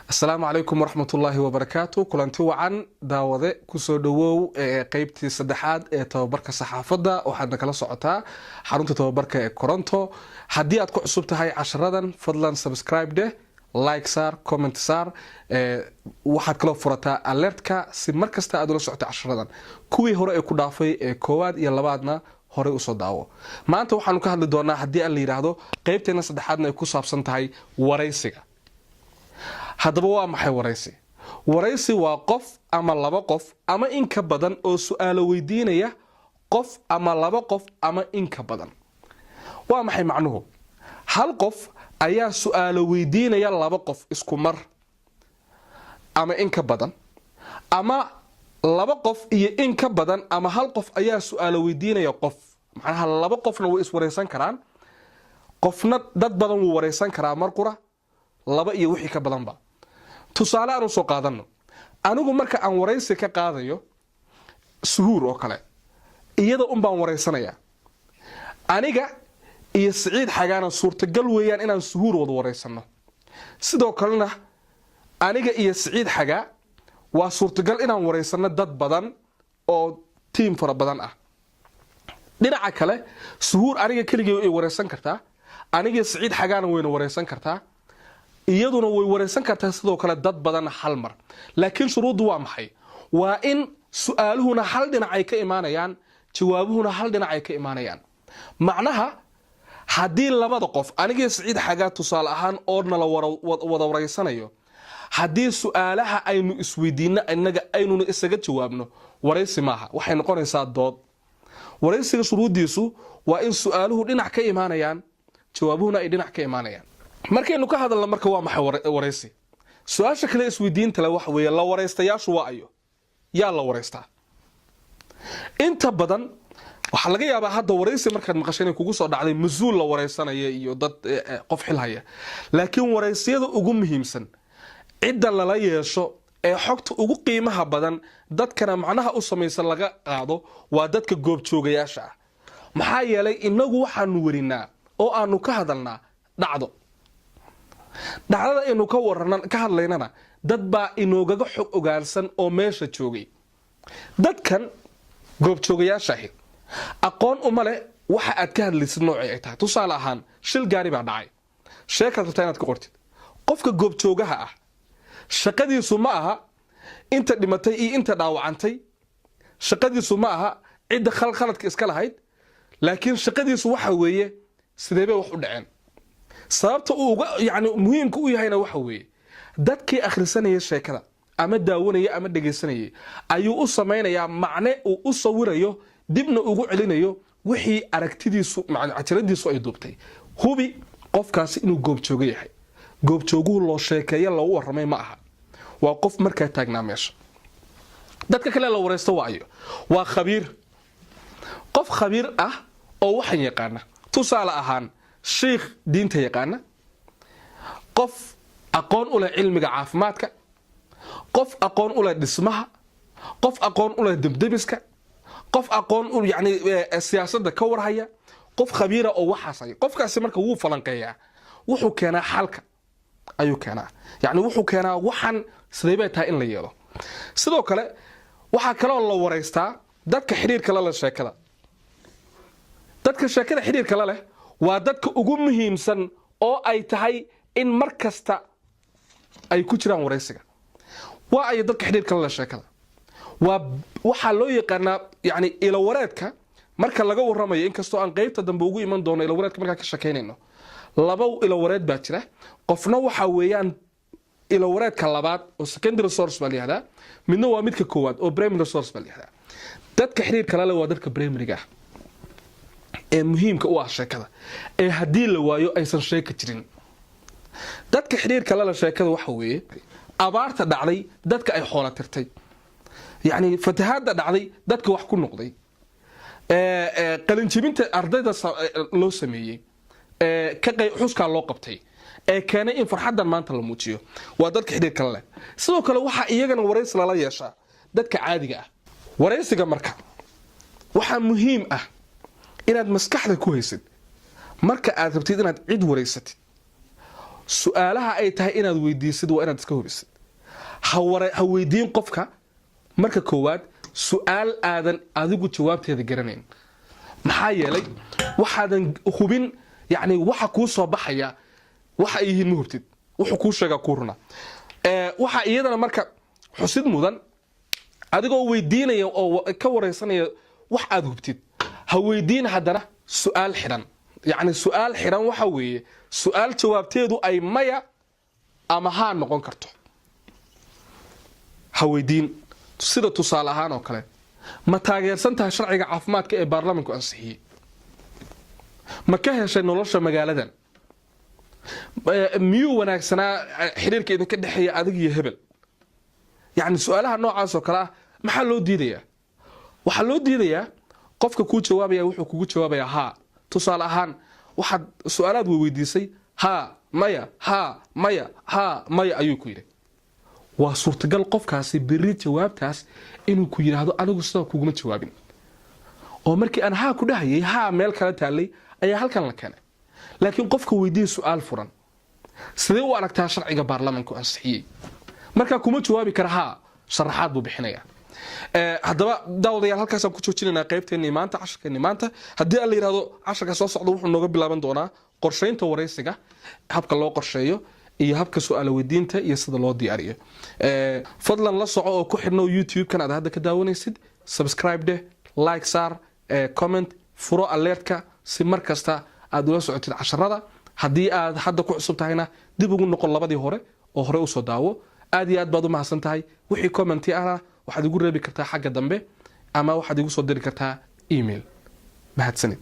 السلام عليكم ورحمة الله وبركاته. كلانتي وعن داوده كسو دhowow qaybtii saddexaad ee tababarka saxaafadda waxaad kala socotaa xarunta tababarka ee Koronto. Haddii aad ku cusub tahay casharadan fadlan subscribe de like saar comment saar waxaad kala furataa alertka si markasta aad ula socoto casharadan kuwii hore ee ku dhaafay ee koowaad iyo labaadna hore u soo daawo. Maanta waxaanu ka hadli doonaa haddii aan la yiraahdo qaybteena saddexaadna ay ku saabsan tahay wareysiga. haddaba waa maxay wareysi? wareysi waa qof ama laba qof ama in ka badan oo su'aalo weydiinaya qof ama laba qof ama in ka badan. waa maxay macnuhu? hal qof ayaa su'aalo weydiinaya laba qof isku mar ama in ka badan, ama laba qof iyo in ka badan ama hal qof ayaa su'aalo weydiinaya qof. macnaha laba qofna way iswareysan karaan, qofna dad badan wuu wareysan karaa mar qura, laba iyo wixii ka badanba. tusaale aan soo qaadano, anigu marka aan wareysi ka qaadayo suhuur oo kale iyada baan wareysanaya. aniga iyo Saciid Xagaana suurtagal weeyaan inaan suhuur wada wareysano. sidoo kalena aniga iyo Saciid Xagaa waa suurtagal inaan wareysano dad badan oo team fara badan ah. dhinaca kale suhuur aniga keligay ay wareysan kartaa, aniga Saciid Xagaana wayna wareysan kartaa, iyaduna way wareysan kartaa sidoo kale dad badan hal mar. laakiin shuruudu waa maxay? waa in su'aaluhuna hal dhinac ay ka imaanayaan, jawaabuhuna hal dhinac ay ka imaanayaan. macnaha haddii labada qof aniga Saciid Xagaa tusaale ahaan oo nala wada wareysanayo, haddii su'aalaha aynu isweydiino inaga aynuna isaga jawaabno, wareysi maaha, waxay noqonaysaa dood. wareysiga shuruudiisu waa in su'aaluhu dhinac ka imaanayaan, jawaabuhuna ay dhinac ka imaanayaan. markaynu ka hadalno marka waa maxay wareysi? su'aasha kale isweydiinta leh waxa weeye la wareystayaashu waa ayo? yaa la wareystaa? inta badan waxa laga yaabaa hadda wareysi markaad maqashay inay kugu soo dhacday masuul la wareysanaya iyo dad qof xil haya. laakiin wareysiyada ugu muhiimsan cidda lala yeesho ee xogta ugu qiimaha badan dadkana macnaha u samaysan laga qaado waa dadka goobjoogayaasha ah. maxaa yeelay inagu waxaanu warinaa oo aanu ka hadalnaa dhacdo. dhacdada aynu ka hadlaynana dad baa inoogaga xog ogaalsan oo meesha joogay. dadkan goobjoogayaasha ahi aqoon uma leh waxa aad ka hadlaysid noocay ay tahay. tusaale ahaan shil gaari baa dhacay, sheekaad rabtaa inaad ka qortid. qofka goobjoogaha ah shaqadiisu ma aha inta dhimatay iyo inta dhaawacantay, shaqadiisu ma aha cidda khaladka iska lahayd, laakiin shaqadiisu waxa weeye sidee bay wax u dhaceen. sababta uu muhiimka u yahayna waxa weeye dadkii akhrisanaya sheekada ama daawanaya ama dhageysanayay ayuu u samaynayaa macne uu u sawirayo, dibna ugu celinayo wixii aragtidiisu cajaladiisu ay duubtay. hubi qofkaasi inuu goobjooga yahay. goobjooguhu loo sheekeeyo loogu waramay ma aha, waa qof markaa taagnaa meesha. dadka kale la wareysto waayo? waa khabiir, qof khabiir ah oo waxan yaqaana. tusaale ahaan sheekh diinta yaqaana, qof aqoon u leh cilmiga caafimaadka, qof aqoon u leh dhismaha, qof aqoon u leh dibdimiska, qof aqoon u siyaasadda ka warhaya, qof khabiira oo waxaas ay. qofkaasi marka wuu falanqeeyaa, wuxuu keenaa xalka ayuu keenaa. wuxuu keenaa waxan sidee bay tahay in la yeelo. sidoo kale waxaa kaloo la wareystaa dadka xiriirka la leh sheekada. dadka sheekada xiriirka la leh waa dadka ugu muhiimsan oo ay tahay in mar kasta ay ku jiraan wareysiga. waa ay dadka xiriirka la sheekada waxa loo yaqaanaa ilo wareedka. marka laga waramayo inkastoo aan qaybta dambe ugu iman doono ilo wareedka marka ka shaqeynayno, laba ilo wareed baa jira. qofna waxa weeyaan ilo wareedka labaad oo secondary source baa yiraahdaa, midna waa midka koowaad oo primary source baa yiraahdaa. dadka xiriirka la leh waa dadka primary-ga ee muhiimka u ah sheekada, ee haddii la waayo aysan sheeka jirin. dadka xiriirka la leh sheekada waxa weeye abaarta dhacday dadka ay xoola tirtay, fatahaadda dhacday dadka wax ku noqday, qalinjibinta ardayda loo sameeyey, xuskaa loo qabtay ee keenay in farxaddan maanta la muujiyo, waa dadka xiriirka la leh. sidoo kale waxaa iyagana wareysi lala yeeshaa dadka caadiga ah. wareysiga marka waxaa muhiim ah inaad maskaxda ku haysid marka aad rabtid inaad cid wareysatid. su'aalaha ay tahay inaad weydiisid waa inaad iska hubisid ha weydiin qofka marka koowaad su'aal aadan adigu jawaabteeda garanayn maxaa yeelay waxaadan hubin yani waxa kuu soo baxaya waxa ay yihiin ma hubtid wuxuu kuu sheegaa kuu runa waxa iyadana marka xusid mudan adigoo weydiinaya oo ka wareysanaya wax aad hubtid ha weydiin haddana su'aal xiran yani su'aal xiran waxa weeye su'aal jawaabteedu ay maya ama haa noqon karto ha weydiin sida tusaale ahaan oo kale ma taageersan tahay sharciga caafimaadka ee baarlamaanku ansixiyay ma ka heshay nolosha magaaladan miyuu wanaagsanaa xiriirka idinka dhexeeya adig iyo hebel yani su'aalaha noocaas oo kale ah maxaa loo diidayaa waxaa loo diidayaa qofka kuu jawaabaya wuxuu kugu jawaabayaa haa tusaale ahaan waxaad su'aalaad weydiisay haa maya haa maya haa maya ayuu ku yidhi waa suurtagal qofkaasi berri jawaabtaas inuu ku yidhaahdo anigu sidaa kuguma jawaabin oo markii aan haa ku dhahayay haa meel kala taalay ayaa halkan la keenay laakiin qofka weydiin su'aal furan sidee u aragtaa sharciga baarlamaanku ansixiyay marka kuma jawaabi kara haa sharaxaad buu bixinaya haddaba daawadayaal halkaasaan ku joojinaynaa qaybteennii maanta casharkeennii maanta haddii aan la yidhahdo casharka soo socda wuxuu nooga bilaaban doonaa qorshaynta waraysiga habka loo qorsheeyo iyo habka su'aal weydiinta iyo sida loo diyaariyo fadlan la soco oo ku xidhnow YouTube-kan aad hadda ka daawanaysid subscribe dheh like saar comment furo alertka si mar kasta aad ula socotid casharada haddii aad hadda ku cusub tahayna dib ugu noqon labadii hore oo hore usoo daawo aad iyo aad baad u mahadsan tahay wixii commenti ahna waxaad igu reebi kartaa xagga dambe ama waxaad igu soo diri kartaa email mahadsanid